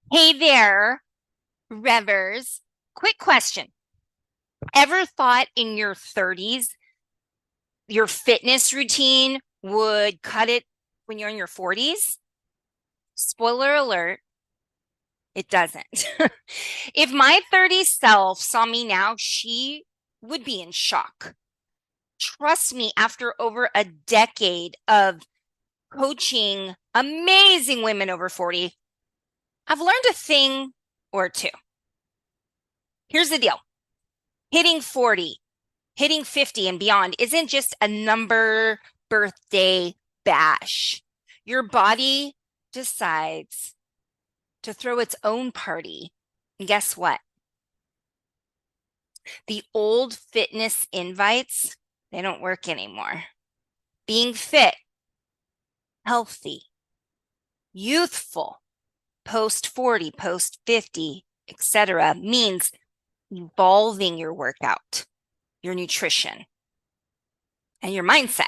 Hey there, Revers. Quick question. Ever thought in your 30s your fitness routine would cut it when you're in your 40s? Spoiler alert, it doesn't. If my 30s self saw me now, she would be in shock. Trust me, after over a decade of coaching amazing women over 40, I've learned a thing or two. Here's the deal. Hitting 40, hitting 50 and beyond isn't just a number birthday bash. Your body decides to throw its own party. And guess what? The old fitness invites, they don't work anymore. Being fit, healthy, youthful, post 40, post 50, etc., means evolving your workout, your nutrition, and your mindset.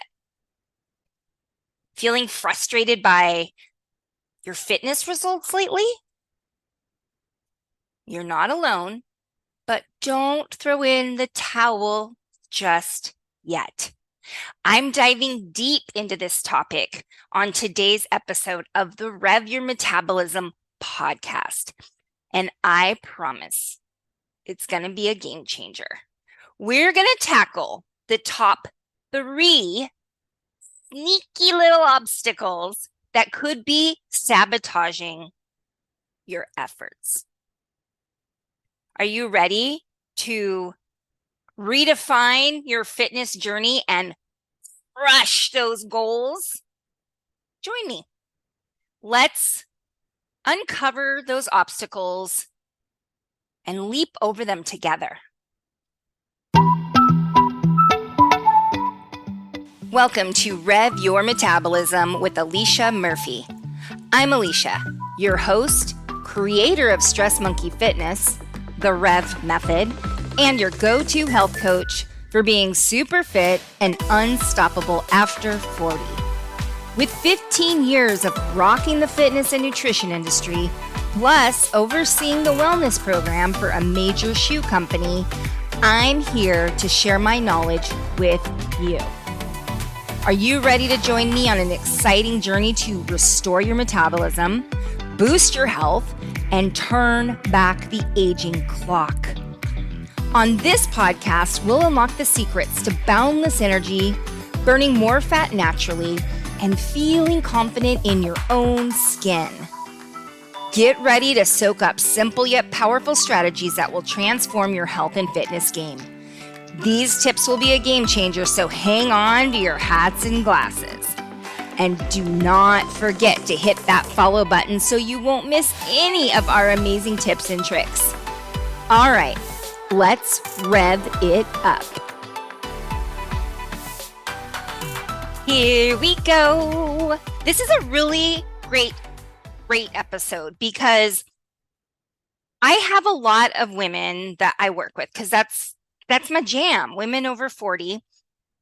Feeling frustrated by your fitness results lately? You're not alone, but don't throw in the towel just yet. I'm diving deep into this topic on today's episode of the REV Your Metabolism podcast. And I promise it's going to be a game changer. We're going to tackle the top 3 sneaky little obstacles that could be sabotaging your efforts. Are you ready to redefine your fitness journey and crush those goals? Join me. Let's uncover those obstacles and leap over them together. Welcome to REV Your Metabolism with Alicia Murphy. I'm Alicia, your host, creator of Stress Monkey Fitness, the REV method, and your go-to health coach for being super fit and unstoppable after 40. With 15 years of rocking the fitness and nutrition industry, plus overseeing the wellness program for a major shoe company, I'm here to share my knowledge with you. Are you ready to join me on an exciting journey to restore your metabolism, boost your health, and turn back the aging clock? On this podcast, we'll unlock the secrets to boundless energy, burning more fat naturally, and feeling confident in your own skin. Get ready to soak up simple yet powerful strategies that will transform your health and fitness game. These tips will be a game changer, so hang on to your hats and glasses. And do not forget to hit that follow button so you won't miss any of our amazing tips and tricks. All right, let's rev it up. Here we go. This is a really great episode because I have a lot of women that I work with because that's my jam, women over 40.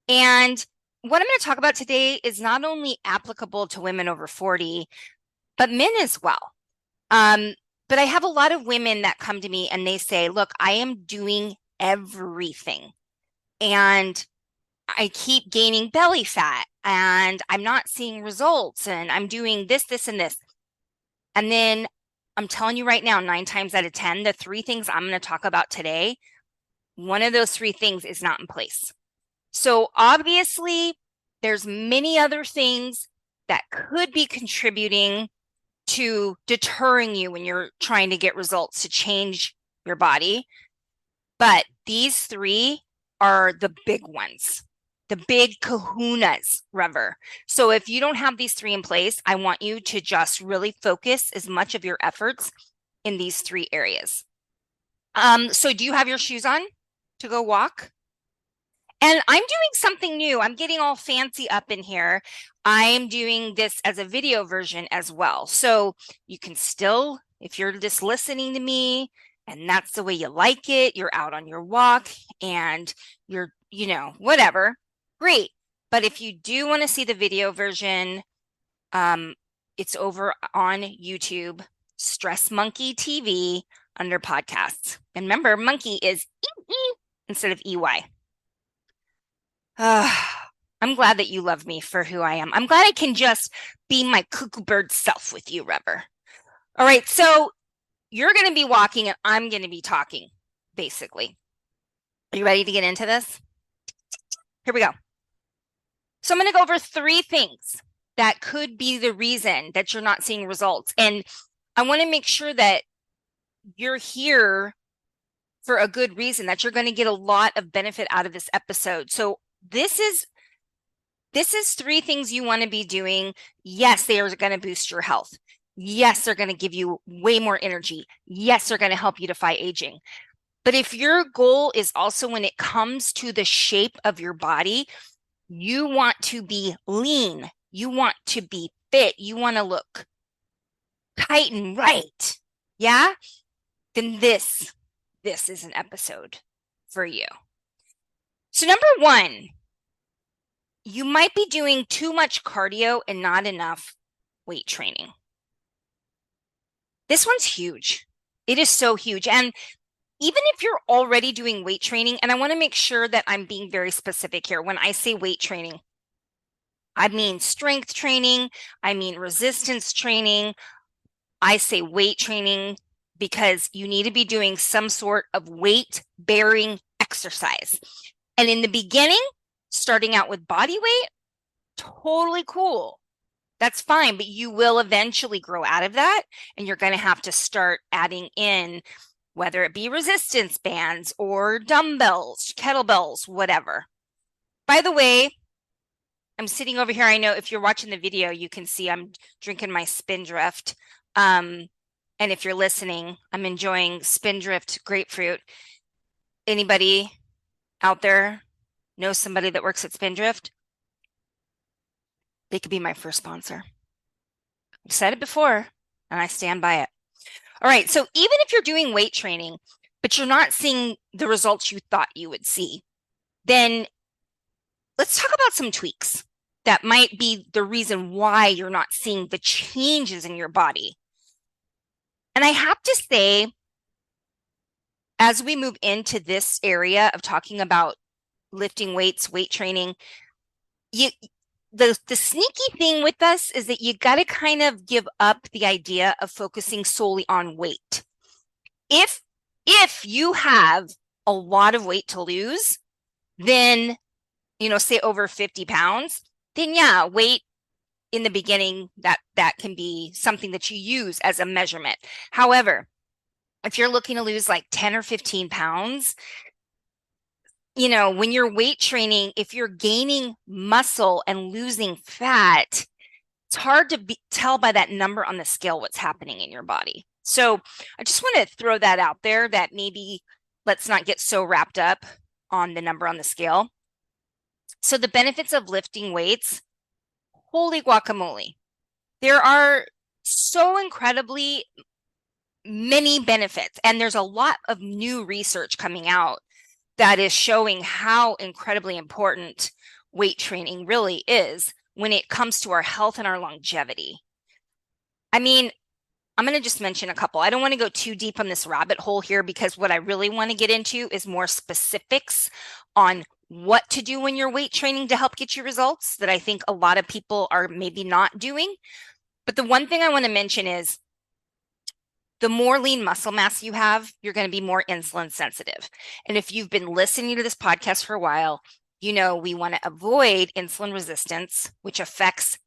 And what I'm going to talk about today is not only applicable to women over 40, but men as well. But I have a lot of women that come to me and they say, look, I am doing everything and I keep gaining belly fat and I'm not seeing results and I'm doing this, this, and this. And then I'm telling you right now, 9 times out of 10, the 3 things I'm going to talk about today, one of those 3 things is not in place. So obviously, there's many other things that could be contributing to deterring you when you're trying to get results to change your body. But these 3 are the big ones, the big kahunas, Rever. So if you don't have these 3 in place, I want you to just really focus as much of your efforts in these 3 areas. So do you have your shoes on to go walk? And I'm doing something new. I'm getting all fancy up in here. I'm doing this as a video version as well. So you can still, if you're just listening to me and that's the way you like it, you're out on your walk and you're, whatever, great. But if you do want to see the video version, it's over on YouTube. Stress Monkey TV under podcasts. And remember, monkey is E-E instead of EY. I'm glad that you love me for who I am. I'm glad I can just be my cuckoo bird self with you, Rever. All right, so you're going to be walking and I'm going to be talking, basically. Are you ready to get into this? Here we go. So I'm going to go over 3 things that could be the reason that you're not seeing results. And I want to make sure that you're here for a good reason, that you're going to get a lot of benefit out of this episode. So this is 3 things you want to be doing. Yes, they are going to boost your health. Yes, they're going to give you way more energy. Yes, they're going to help you defy aging. But if your goal is also when it comes to the shape of your body, you want to be lean, you want to be fit, you want to look tight and right, yeah? Then this is an episode for you. So number 1, you might be doing too much cardio and not enough weight training. This one's huge. It is so huge. And even if you're already doing weight training, and I want to make sure that I'm being very specific here. When I say weight training, I mean strength training, I mean resistance training. I say weight training because you need to be doing some sort of weight-bearing exercise. And in the beginning, starting out with body weight, totally cool. That's fine, but you will eventually grow out of that, and you're going to have to start adding in, whether it be resistance bands or dumbbells, kettlebells, whatever. By the way, I'm sitting over here. I know if you're watching the video, you can see I'm drinking my Spindrift. And if you're listening, I'm enjoying Spindrift grapefruit. Anybody out there know somebody that works at Spindrift? They could be my first sponsor. I've said it before, and I stand by it. All right, so even if you're doing weight training, but you're not seeing the results you thought you would see, then let's talk about some tweaks that might be the reason why you're not seeing the changes in your body. And I have to say, as we move into this area of talking about lifting weights, weight training, the sneaky thing with us is that you got to kind of give up the idea of focusing solely on weight. If you have a lot of weight to lose, then, say over 50 pounds, then yeah, weight in the beginning, that can be something that you use as a measurement. However, if you're looking to lose like 10 or 15 pounds, when you're weight training, if you're gaining muscle and losing fat, it's hard to tell by that number on the scale what's happening in your body. So I just want to throw that out there, that maybe let's not get so wrapped up on the number on the scale. So the benefits of lifting weights, holy guacamole. There are so incredibly many benefits, and there's a lot of new research coming out that is showing how incredibly important weight training really is when it comes to our health and our longevity. I mean, I'm going to just mention a couple. I don't want to go too deep on this rabbit hole here, because what I really want to get into is more specifics on what to do when you're weight training to help get you results that I think a lot of people are maybe not doing. But the one thing I want to mention is, the more lean muscle mass you have, you're going to be more insulin sensitive. And if you've been listening to this podcast for a while, we want to avoid insulin resistance, which affects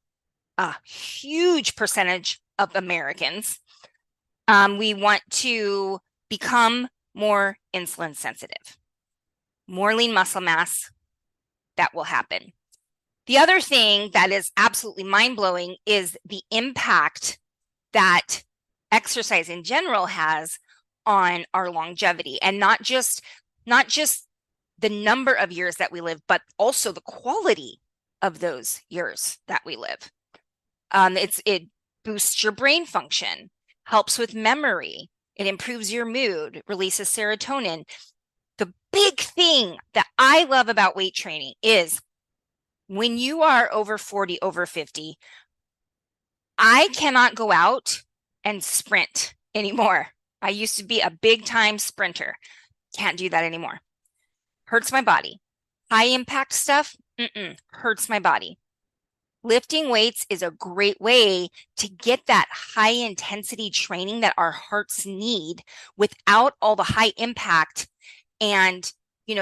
a huge percentage of Americans. We want to become more insulin sensitive. More lean muscle mass, that will happen. The other thing that is absolutely mind-blowing is the impact that exercise in general has on our longevity, and not just the number of years that we live, but also the quality of those years that we live. It boosts your brain function, helps with memory, it improves your mood, releases serotonin. The big thing that I love about weight training is when you are over 40, over 50, I cannot go out and sprint anymore. I used to be a big time sprinter. Can't do that anymore. Hurts my body. High impact stuff, hurts my body. Lifting weights is a great way to get that high intensity training that our hearts need without all the high impact and,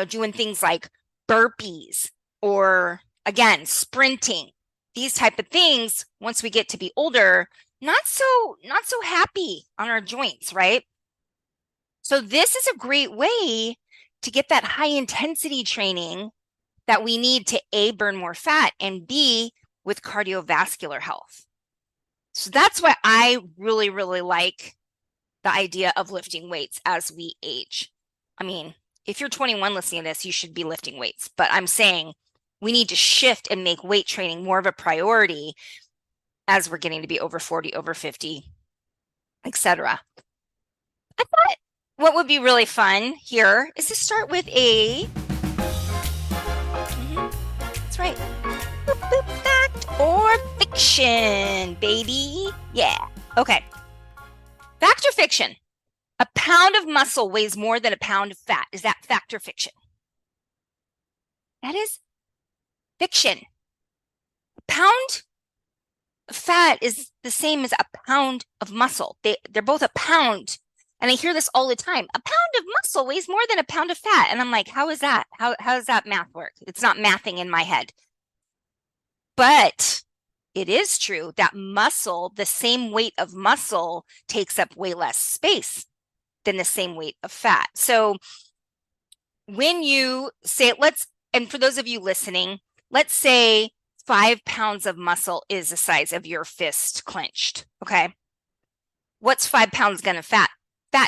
doing things like burpees or again, sprinting. These type of things, once we get to be older, not so happy on our joints, right? So this is a great way to get that high intensity training that we need to A, burn more fat, and B, with cardiovascular health. So that's why I really, really like the idea of lifting weights as we age. I mean, if you're 21 listening to this, you should be lifting weights, but I'm saying we need to shift and make weight training more of a priority as we're getting to be over 40, over 50, etc. I thought what would be really fun here is to start with that's right. Boop, boop, fact or fiction, baby. Yeah. Okay. Fact or fiction? A pound of muscle weighs more than a pound of fat. Is that fact or fiction? That is fiction. A pound of fat is the same as a pound of muscle. They're both a pound. And I hear this all the time. A pound of muscle weighs more than a pound of fat. And I'm like, how is that? How does that math work? It's not mathing in my head. But it is true that muscle, the same weight of muscle, takes up way less space than the same weight of fat. So when you say, and for those of you listening, let's say 5 pounds of muscle is the size of your fist clenched. Okay. What's 5 pounds gonna fat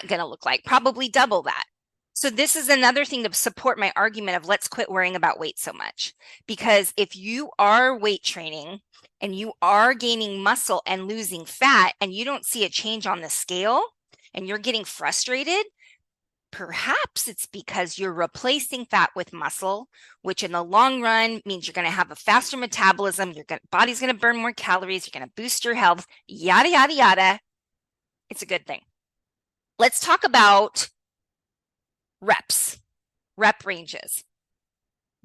gonna look like? Probably double that. So this is another thing to support my argument of let's quit worrying about weight so much. Because if you are weight training and you are gaining muscle and losing fat and you don't see a change on the scale and you're getting frustrated, perhaps it's because you're replacing fat with muscle, which in the long run means you're going to have a faster metabolism, body's going to burn more calories, you're going to boost your health, yada, yada, yada. It's a good thing. Let's talk about rep ranges.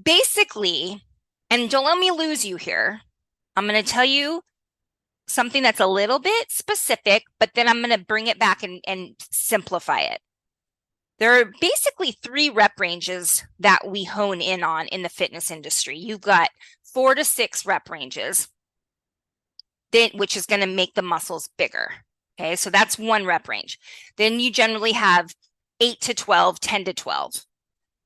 Basically, and don't let me lose you here, I'm going to tell you something that's a little bit specific, but then I'm going to bring it back and simplify it. There are basically 3 rep ranges that we hone in on in the fitness industry. You've got 4 to 6 rep ranges, which is going to make the muscles bigger. Okay, so that's 1 rep range. Then you generally have 8 to 12, 10 to 12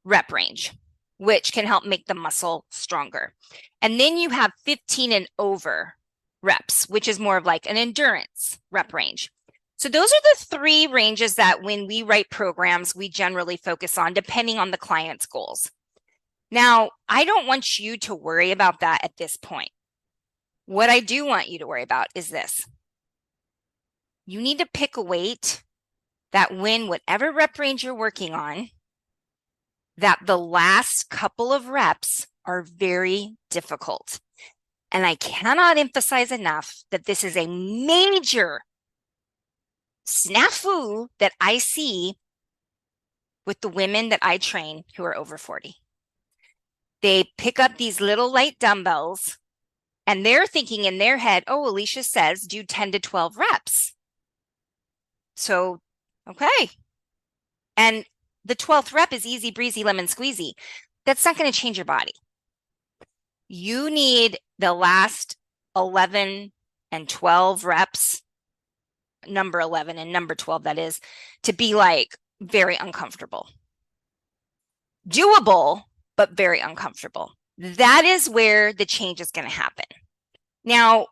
rep range, which can help make the muscle stronger. And then you have 15 and over reps, which is more of like an endurance rep range. So those are the 3 ranges that when we write programs, we generally focus on depending on the client's goals. Now, I don't want you to worry about that at this point. What I do want you to worry about is this. You need to pick a weight that when whatever rep range you're working on, that the last couple of reps are very difficult. And I cannot emphasize enough that this is a major snafu that I see with the women that I train who are over 40. They pick up these little light dumbbells and they're thinking in their head, oh, Alicia says do 10 to 12 reps. So, okay. And the 12th rep is easy breezy lemon squeezy. That's not going to change your body. You need the last 11 and 12 reps, number 11 and number 12, that is, to be like very uncomfortable. Doable, but very uncomfortable. That is where the change is going to happen. Now,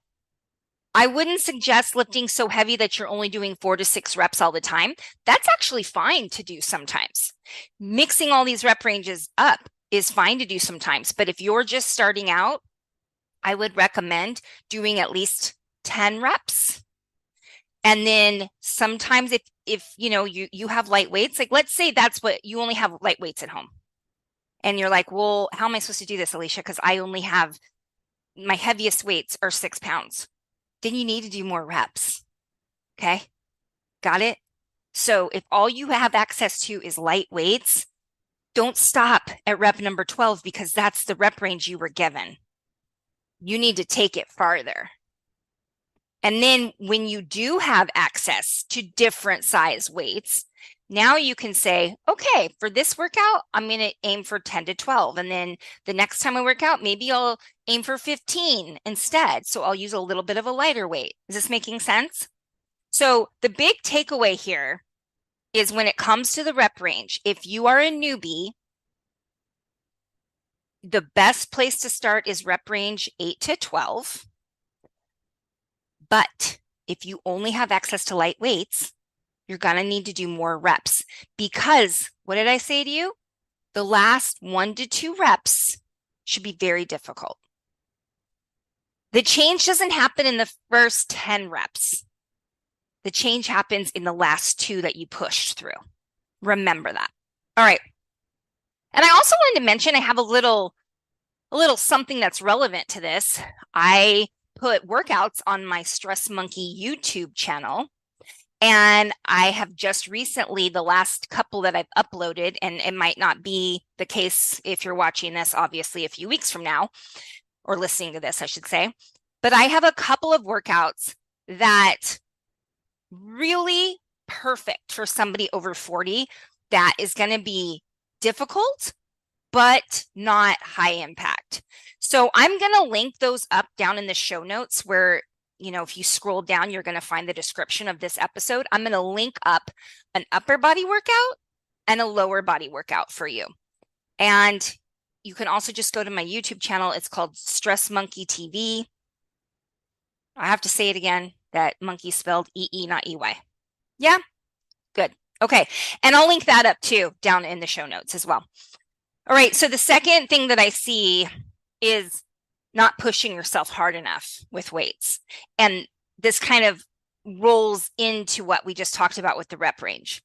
I wouldn't suggest lifting so heavy that you're only doing 4 to 6 reps all the time. That's actually fine to do sometimes. Mixing all these rep ranges up is fine to do sometimes. But if you're just starting out, I would recommend doing at least 10 reps. And then sometimes if you have light weights, like let's say that's what you only have light weights at home. And you're like, well, how am I supposed to do this, Alicia? Because I only have my heaviest weights are 6 pounds. Then you need to do more reps. Okay. Got it? So if all you have access to is light weights, don't stop at rep number 12 because that's the rep range you were given. You need to take it farther. And then when you do have access to different size weights, now you can say, okay, for this workout, I'm going to aim for 10 to 12. And then the next time I work out, maybe I'll aim for 15 instead. So I'll use a little bit of a lighter weight. Is this making sense? So the big takeaway here is when it comes to the rep range, if you are a newbie, the best place to start is rep range 8 to 12. But if you only have access to light weights, you're going to need to do more reps because what did I say to you? The last 1 to 2 reps should be very difficult. The change doesn't happen in the first 10 reps. The change happens in the last 2 that you pushed through. Remember that. All right. And I also wanted to mention I have a little something that's relevant to this. I put workouts on my Stress Monkey YouTube channel. And I have just recently, the last couple that I've uploaded, and it might not be the case if you're watching this, obviously, a few weeks from now, or listening to this, I should say. But I have a couple of workouts that really perfect for somebody over 40 that is going to be difficult, but not high impact. So I'm going to link those up down in the show notes where, you know, if you scroll down, you're going to find the description of this episode. I'm going to link up an upper body workout and a lower body workout for you. And you can also just go to my YouTube channel. It's called Stress Monkey TV. I have to say it again, that monkey spelled E-E, not E-Y. Yeah, good. Okay. And I'll link that up too down in the show notes as well. All right. So the second thing that I see is not pushing yourself hard enough with weights. And this kind of rolls into what we just talked about with the rep range.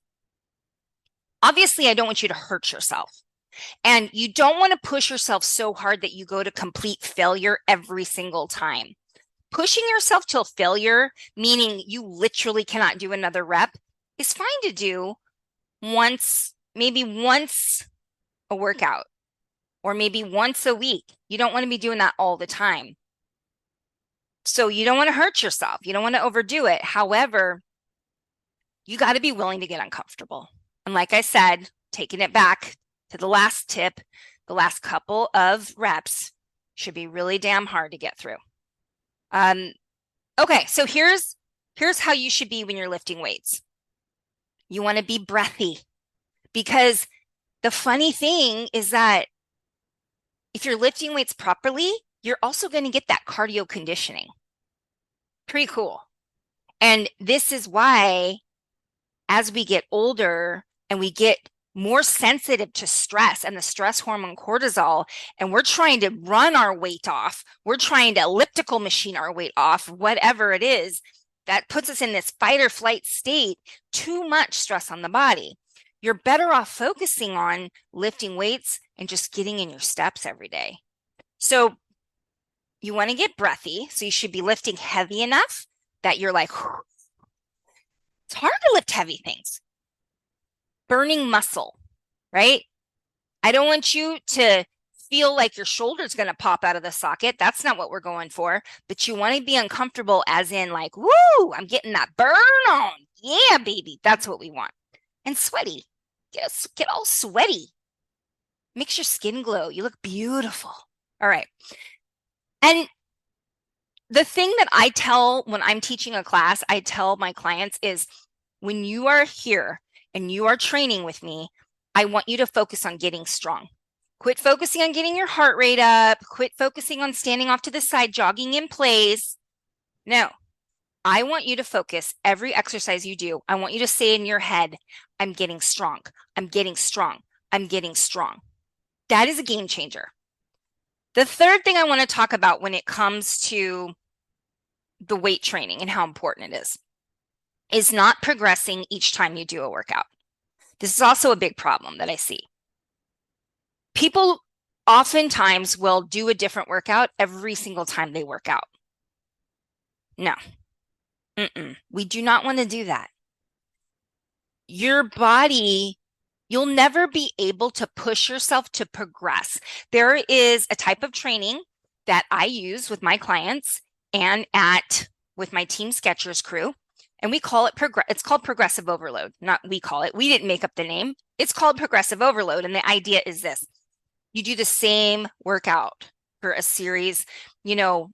Obviously, I don't want you to hurt yourself. And you don't want to push yourself so hard that you go to complete failure every single time. Pushing yourself till failure, meaning you literally cannot do another rep, is fine to do once, maybe once a workout, or maybe once a week. You don't want to be doing that all the time. So you don't want to hurt yourself. You don't want to overdo it. However, you got to be willing to get uncomfortable. And like I said, taking it back to the last tip, the last couple of reps should be really damn hard to get through. Okay, so here's how you should be when you're lifting weights. You want to be breathy, because the funny thing is that if you're lifting weights properly, you're also going to get that cardio conditioning. Pretty cool. And this is why as we get older and we get more sensitive to stress and the stress hormone cortisol, and we're trying to run our weight off, we're trying to elliptical machine our weight off, whatever it is, that puts us in this fight or flight state, too much stress on the body. You're better off focusing on lifting weights and just getting in your steps every day. So you want to get breathy. So you should be lifting heavy enough that you're like, whew. It's hard to lift heavy things. Burning muscle, right? I don't want you to feel like your shoulder's going to pop out of the socket. That's not what we're going for. But you want to be uncomfortable, as in like, woo, I'm getting that burn on. Yeah, baby. That's what we want. And sweaty. Get all sweaty. Makes your skin glow. You look beautiful. All right. And the thing that I tell when I'm teaching a class, I tell my clients is when you are here and you are training with me, I want you to focus on getting strong. Quit focusing on getting your heart rate up. Quit focusing on standing off to the side, jogging in place. No, I want you to focus every exercise you do. I want you to say in your head, I'm getting strong. I'm getting strong. I'm getting strong. That is a game changer. The third thing I want to talk about when it comes to the weight training and how important it is not progressing each time you do a workout. This is also a big problem that I see. People oftentimes will do a different workout every single time they work out. No. We do not want to do that. your body, you'll never be able to push yourself to progress. There is a type of training that I use with my clients and with my Team Skechers crew, and we call it it's called progressive overload. Not we call it. We didn't make up the name. It's called progressive overload, and the idea is this. You do the same workout for a series, you know,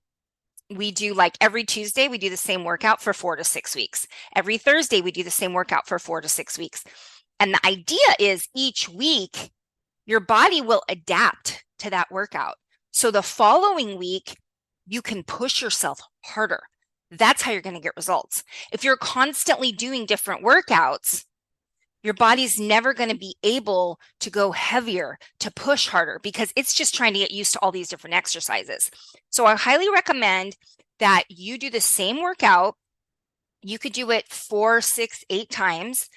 we do like every Tuesday, we do the same workout for 4 to 6 weeks. Every Thursday, we do the same workout for 4 to 6 weeks. And the idea is each week, your body will adapt to that workout. So the following week, you can push yourself harder. That's how you're going to get results. If you're constantly doing different workouts, your body's never going to be able to go heavier, to push harder, because it's just trying to get used to all these different exercises. So I highly recommend that you do the same workout. You could do it 4, 6, 8 times.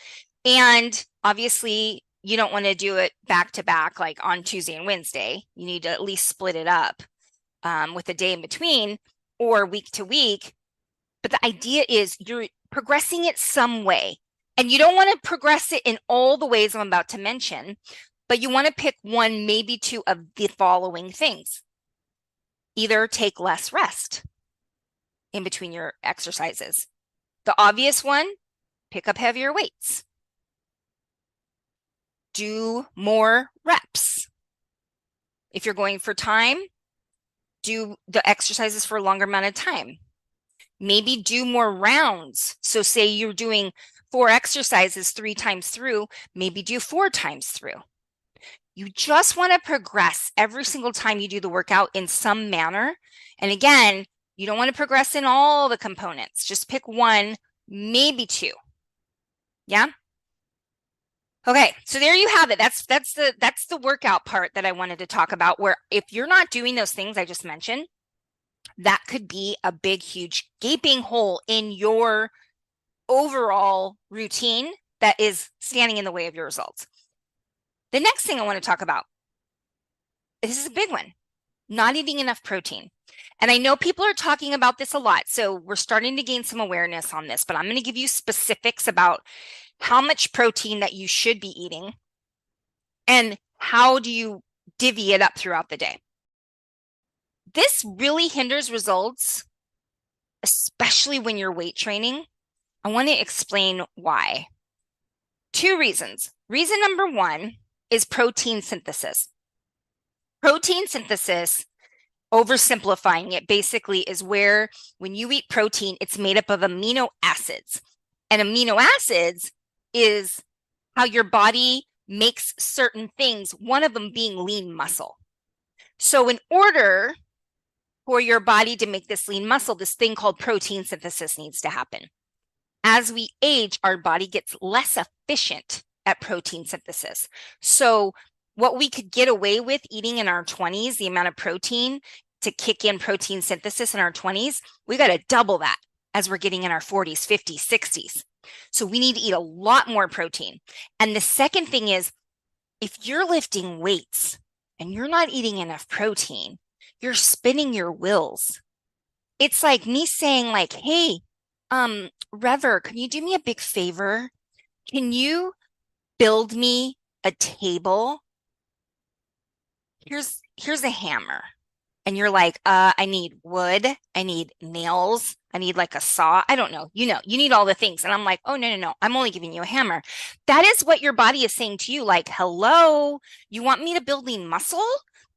And obviously, you don't want to do it back to back, like on Tuesday and Wednesday. You need to at least split it up with a day in between or week to week. But the idea is you're progressing it some way. And you don't want to progress it in all the ways I'm about to mention, but you want to pick one, maybe two of the following things. Either take less rest in between your exercises. The obvious one, pick up heavier weights. Do more reps. If you're going for time, do the exercises for a longer amount of time. Maybe do more rounds. So say you're doing 4 exercises 3 times through, maybe do 4 times through. You just want to progress every single time you do the workout in some manner. And again, you don't want to progress in all the components. Just pick one, maybe 2. Yeah? Okay, so there you have it. That's the workout part that I wanted to talk about, where if you're not doing those things I just mentioned, that could be a big, huge gaping hole in your overall routine that is standing in the way of your results. The next thing I want to talk about, this is a big one, not eating enough protein. And I know people are talking about this a lot, so we're starting to gain some awareness on this, but I'm going to give you specifics about how much protein that you should be eating and how do you divvy it up throughout the day. This really hinders results, especially when you're weight training. I want to explain why. 2 reasons. Reason number 1 is protein synthesis. Protein synthesis, oversimplifying it, basically is where when you eat protein, it's made up of amino acids. And amino acids is how your body makes certain things, one of them being lean muscle. So in order for your body to make this lean muscle, this thing called protein synthesis needs to happen. As we age, our body gets less efficient at protein synthesis. So what we could get away with eating in our 20s, the amount of protein to kick in protein synthesis in our 20s, we got to double that as we're getting in our 40s, 50s, 60s. So we need to eat a lot more protein. And the second thing is, if you're lifting weights and you're not eating enough protein, you're spinning your wheels. It's like me saying like, hey, Rever, can you do me a big favor? Can you build me a table? Here's a hammer. And you're like, I need wood, I need nails, I need like a saw. I don't know. You need all the things. And I'm like, oh, no. I'm only giving you a hammer. That is what your body is saying to you. Like, hello, you want me to build lean muscle?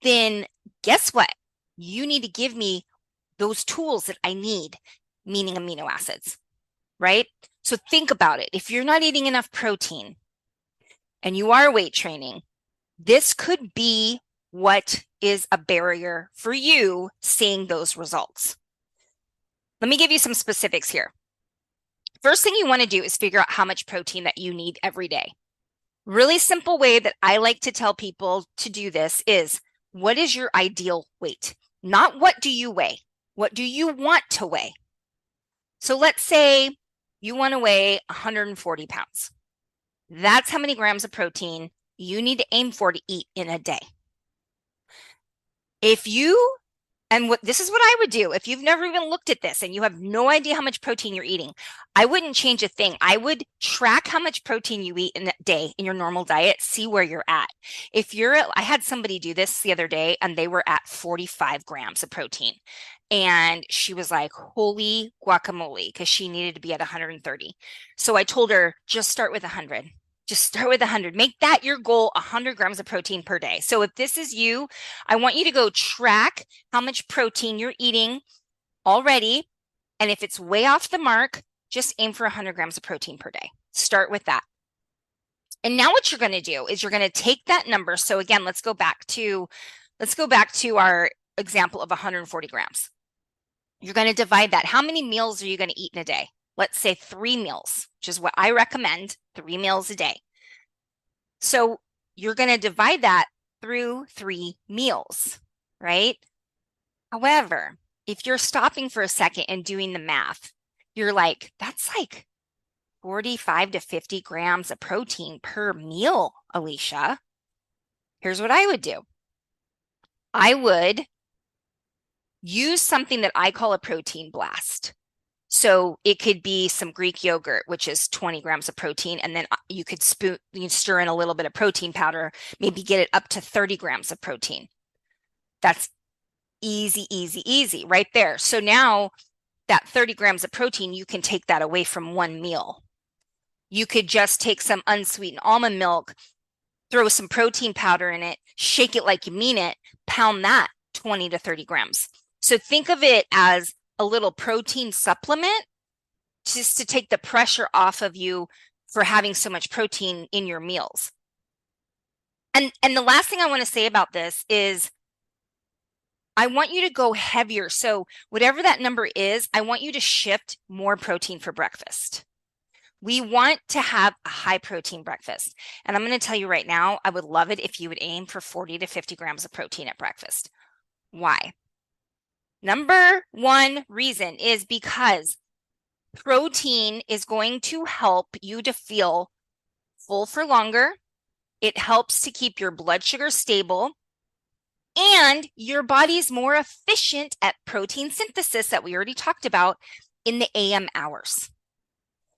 Then guess what? You need to give me those tools that I need, meaning amino acids, right? So think about it. If you're not eating enough protein and you are weight training, this could be what is a barrier for you seeing those results. Let me give you some specifics here. First thing you want to do is figure out how much protein that you need every day. Really simple way that I like to tell people to do this is, what is your ideal weight? Not what do you weigh? What do you want to weigh? So let's say you want to weigh 140 pounds. That's how many grams of protein you need to aim for to eat in a day. If you And this is what I would do if you've never even looked at this and you have no idea how much protein you're eating. I wouldn't change a thing. I would track how much protein you eat in a day in your normal diet, see where you're at. I had somebody do this the other day and they were at 45 grams of protein. And she was like, holy guacamole, because she needed to be at 130. So I told her, just start with 100. Just start with 100. Make that your goal, 100 grams of protein per day. So if this is you, I want you to go track how much protein you're eating already. And if it's way off the mark, just aim for 100 grams of protein per day. Start with that. And now what you're going to do is you're going to take that number. So again, let's go back to our example of 140 grams. You're going to divide that. How many meals are you going to eat in a day? Let's say 3 meals, which is what I recommend, 3 meals a day. So you're going to divide that through 3 meals, right? However, if you're stopping for a second and doing the math, you're like, that's like 45 to 50 grams of protein per meal, Alicia. Here's what I would do. I would use something that I call a protein blast. So it could be some Greek yogurt, which is 20 grams of protein. And then you could stir in a little bit of protein powder, maybe get it up to 30 grams of protein. That's easy, easy, easy right there. So now that 30 grams of protein, you can take that away from one meal. You could just take some unsweetened almond milk, throw some protein powder in it, shake it like you mean it, pound that 20 to 30 grams. So think of it as a little protein supplement just to take the pressure off of you for having so much protein in your meals. And the last thing I want to say about this is I want you to go heavier. So whatever that number is, I want you to shift more protein for breakfast. We want to have a high protein breakfast. And I'm going to tell you right now, I would love it if you would aim for 40 to 50 grams of protein at breakfast. Why? Number one reason is because protein is going to help you to feel full for longer. It helps to keep your blood sugar stable. And your body's more efficient at protein synthesis that we already talked about in the AM hours.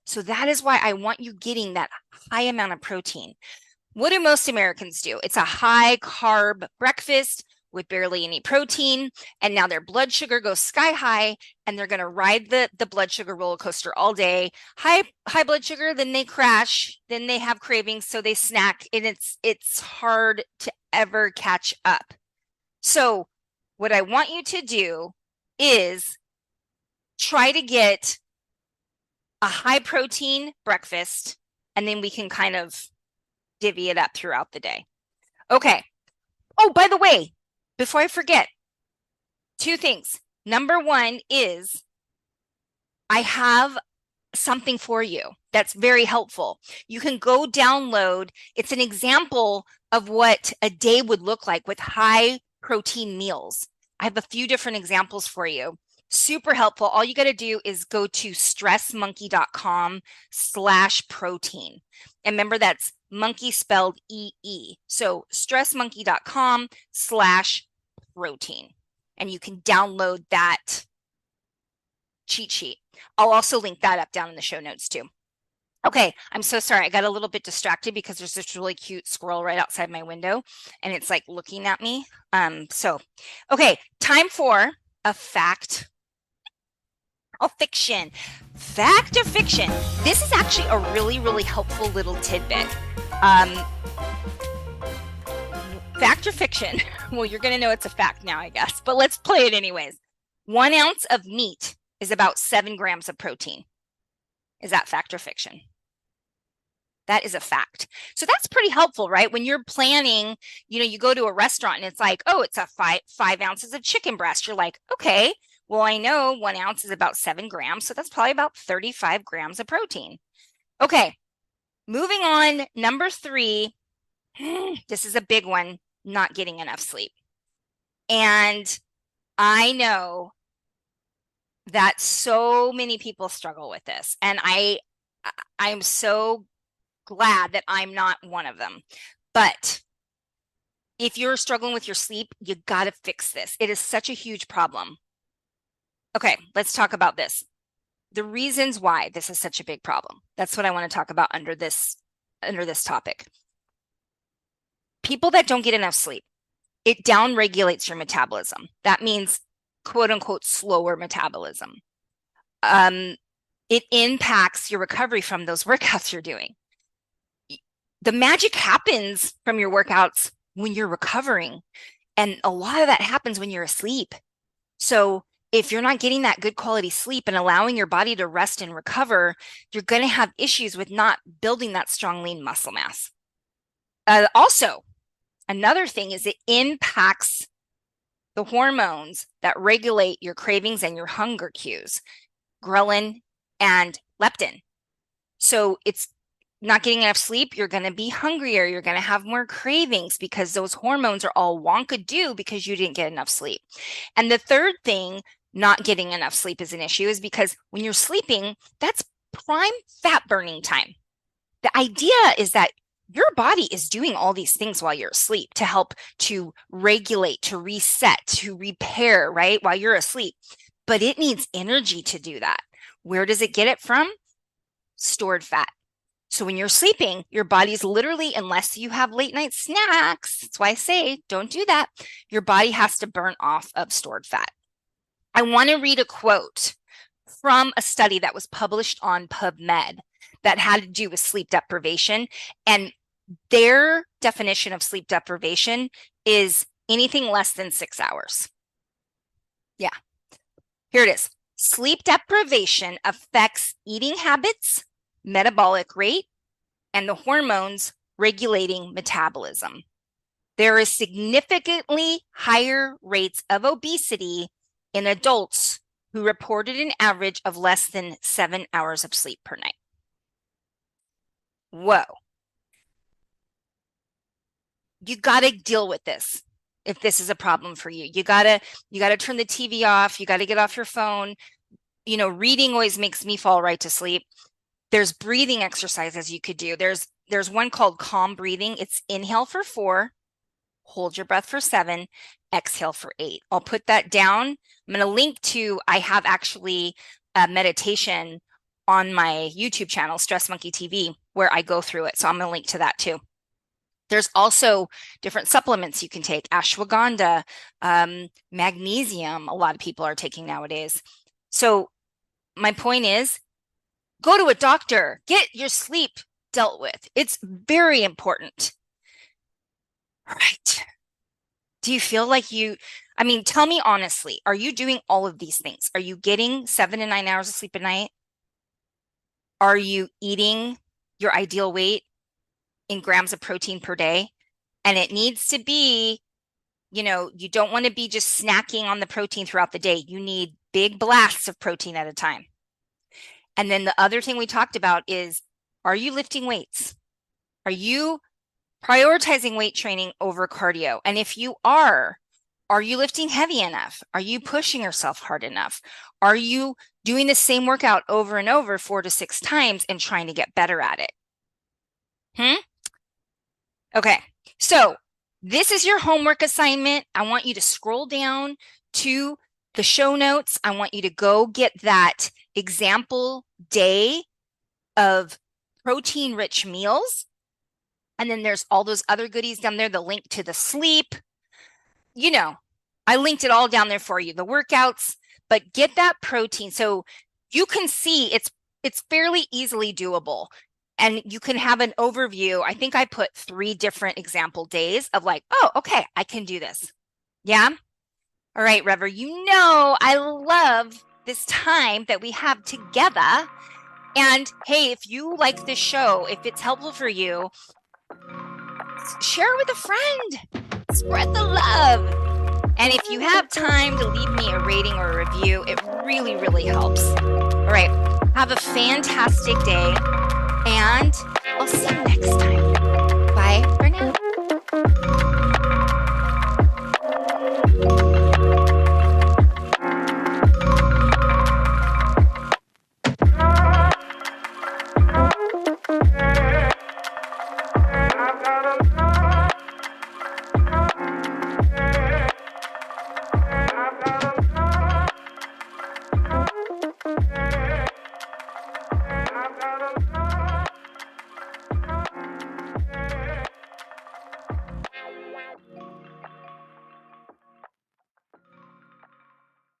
So that is why I want you getting that high amount of protein. What do most Americans do? It's a high carb breakfast with barely any protein. And now their blood sugar goes sky high and they're going to ride the blood sugar roller coaster all day. High blood sugar, then they crash, then they have cravings, so they snack, and it's hard to ever catch up. So what I want you to do is try to get a high protein breakfast, and then we can kind of divvy it up throughout the day. Okay. Oh, by the way, before I forget, 2 things. Number 1 is I have something for you that's very helpful. You can go download. It's an example of what a day would look like with high protein meals. I have a few different examples for you. Super helpful. All you got to do is go to stressmonkey.com/protein. And remember, that's monkey spelled EE. So stressmonkey.com/protein. And you can download that cheat sheet. I'll also link that up down in the show notes too. Okay, I'm so sorry. I got a little bit distracted because there's this really cute squirrel right outside my window and it's like looking at me. Okay, time for a fact or fiction. Fact or fiction. This is actually a really, really helpful little tidbit. Fact or fiction? Well, you're going to know it's a fact now, I guess, but let's play it anyways. 1 ounce of meat is about 7 grams of protein. Is that fact or fiction? That is a fact. So that's pretty helpful, right? When you're planning, you go to a restaurant and it's like, oh, it's a 5 ounces of chicken breast. You're like, okay, well, I know 1 ounce is about 7 grams. So that's probably about 35 grams of protein. Okay, moving on. Number 3, this is a big one, not getting enough sleep. And I know that so many people struggle with this. And I'm so glad that I'm not one of them. But If you're struggling with your sleep, you got to fix this. It is such a huge problem. Okay, let's talk about this. The reasons why this is such a big problem. That's what I want to talk about under this topic. People that don't get enough sleep, it downregulates your metabolism. That means quote unquote slower metabolism. It impacts your recovery from those workouts you're doing. The magic happens from your workouts when you're recovering. And a lot of that happens when you're asleep. So if you're not getting that good quality sleep and allowing your body to rest and recover, you're going to have issues with not building that strong, lean muscle mass. Also, another thing is it impacts the hormones that regulate your cravings and your hunger cues, ghrelin and leptin. So it's not getting enough sleep, you're going to be hungrier, you're going to have more cravings because those hormones are all wonkadoo because you didn't get enough sleep. And the third thing, not getting enough sleep is an issue, is because when you're sleeping, that's prime fat burning time. The idea is that your body is doing all these things while you're asleep to help to regulate, to reset, to repair, right? While you're asleep. But it needs energy to do that. Where does it get it from? Stored fat. So when you're sleeping, your body's literally, unless you have late night snacks, that's why I say don't do that, your body has to burn off of stored fat. I want to read a quote from a study that was published on PubMed that had to do with sleep deprivation. And their definition of sleep deprivation is anything less than 6 hours. Yeah, here it is. Sleep deprivation affects eating habits, metabolic rate, and the hormones regulating metabolism. There is significantly higher rates of obesity in adults who reported an average of less than 7 hours of sleep per night. Whoa. You got to deal with this if this is a problem for you. You got to turn the TV off. You got to get off your phone. You know, reading always makes me fall right to sleep. There's breathing exercises you could do. There's one called calm breathing. It's inhale for 4, hold your breath for 7, exhale for 8. I'll put that down. I'm going to link to, I have actually a meditation on my YouTube channel, Stress Monkey TV, where I go through it. So I'm going to link to that too. There's also different supplements you can take, ashwagandha, magnesium, a lot of people are taking nowadays. So my point is, go to a doctor, get your sleep dealt with. It's very important. All right. Do you feel like tell me honestly, are you doing all of these things? Are you getting 7 to 9 hours of sleep a night? Are you eating your ideal weight in grams of protein per day? And it needs to be, you don't want to be just snacking on the protein throughout the day. You need big blasts of protein at a time. And then the other thing we talked about is, are you lifting weights? Are you prioritizing weight training over cardio? And if you are you lifting heavy enough? Are you pushing yourself hard enough? Are you doing the same workout over and over 4 to 6 times and trying to get better at it? Okay, so this is your homework assignment. I want you to scroll down to the show notes. I want you to go get that example day of protein-rich meals. And then there's all those other goodies down there, the link to the sleep. I linked it all down there for you, the workouts, but get that protein. So you can see it's fairly easily doable. And you can have an overview. I think I put 3 different example days of like, oh, okay, I can do this. Yeah? All right, Rever, I love this time that we have together. And hey, if you like this show, if it's helpful for you, share it with a friend. Spread the love. And if you have time to leave me a rating or a review, it really, really helps. All right, have a fantastic day. And I'll see you next time.